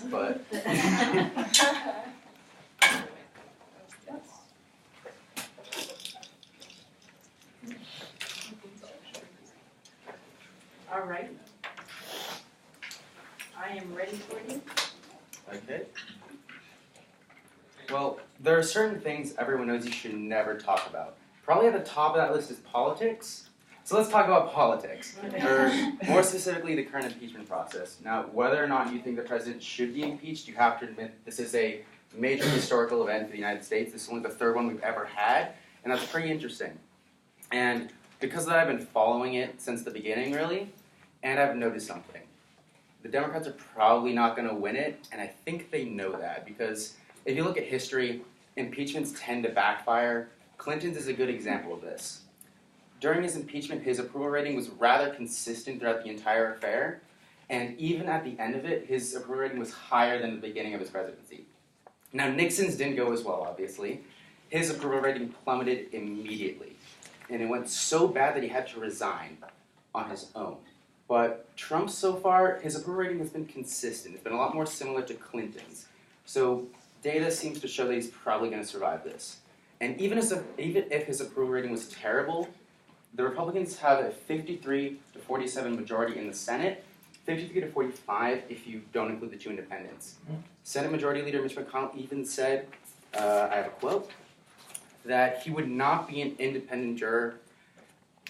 but All right. I am ready for you. okay. Well, there are certain things everyone knows you should never talk about. Probably at the top of that list is politics. So let's talk about politics, or more specifically, the current impeachment process. Now, whether or not you think the president should be impeached, you have to admit this is a major historical event for the United States. This is only the third one we've ever had, and that's pretty interesting. And because of that, I've been following it since the beginning, really, and I've noticed something. The Democrats are probably not going to win it, and I think they know that, because if you look at history, impeachments tend to backfire. Clinton's is a good example of this. During his impeachment, his approval rating was rather consistent throughout the entire affair, and even at the end of it, his approval rating was higher than the beginning of his presidency. Now, Nixon's didn't go as well, obviously. His approval rating plummeted immediately, and it went so bad that he had to resign on his own. But Trump, so far, his approval rating has been consistent. It's been a lot more similar to Clinton's. So data seems to show that he's probably going to survive this. And even if his approval rating was terrible, the Republicans have a 53 to 47 majority in the Senate, 53 to 45 if you don't include the two independents. Senate Majority Leader Mitch McConnell even said, I have a quote, that he would not be an independent juror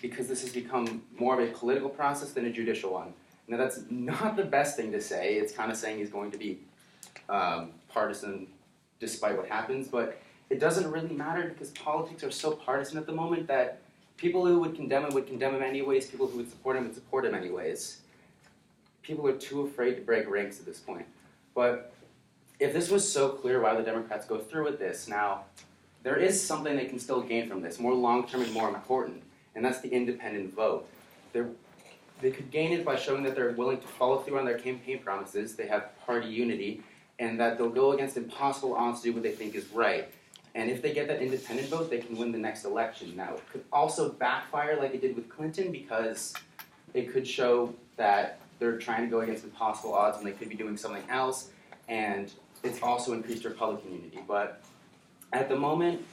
because this has become more of a political process than a judicial one. Now, that's not the best thing to say. It's kind of saying he's going to be partisan despite what happens, but it doesn't really matter because politics are so partisan at the moment that people who would condemn him anyways, people who would support him anyways. People are too afraid to break ranks at this point. But if this was so clear why the Democrats go through with this, now, there is something they can still gain from this, more long-term and more important, and that's the independent vote. They could gain it by showing that they're willing to follow through on their campaign promises, they have party unity, and that they'll go against impossible odds to do what they think is right. And if they get that independent vote, they can win the next election. Now, it could also backfire like it did with Clinton because it could show that they're trying to go against impossible odds when they could be doing something else, and it's also increased Republican unity. But at the moment,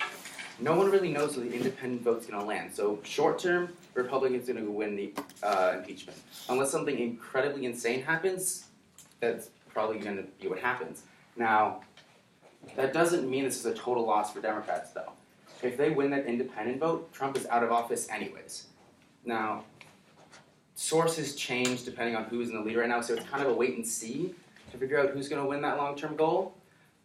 no one really knows where the independent vote's going to land. So short term, Republicans are going to win the impeachment. Unless something incredibly insane happens, that's probably going to be what happens. Now, that doesn't mean this is a total loss for Democrats, though. If they win that independent vote, Trump is out of office anyways. Now, sources change depending on who's in the lead right now, so it's kind of a wait and see to figure out who's going to win that long-term goal.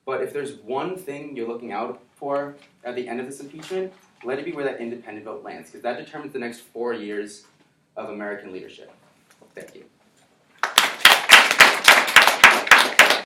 But if there's one thing you're looking out for at the end of this impeachment, let it be where that independent vote lands, because that determines the next 4 years of American leadership. Thank you.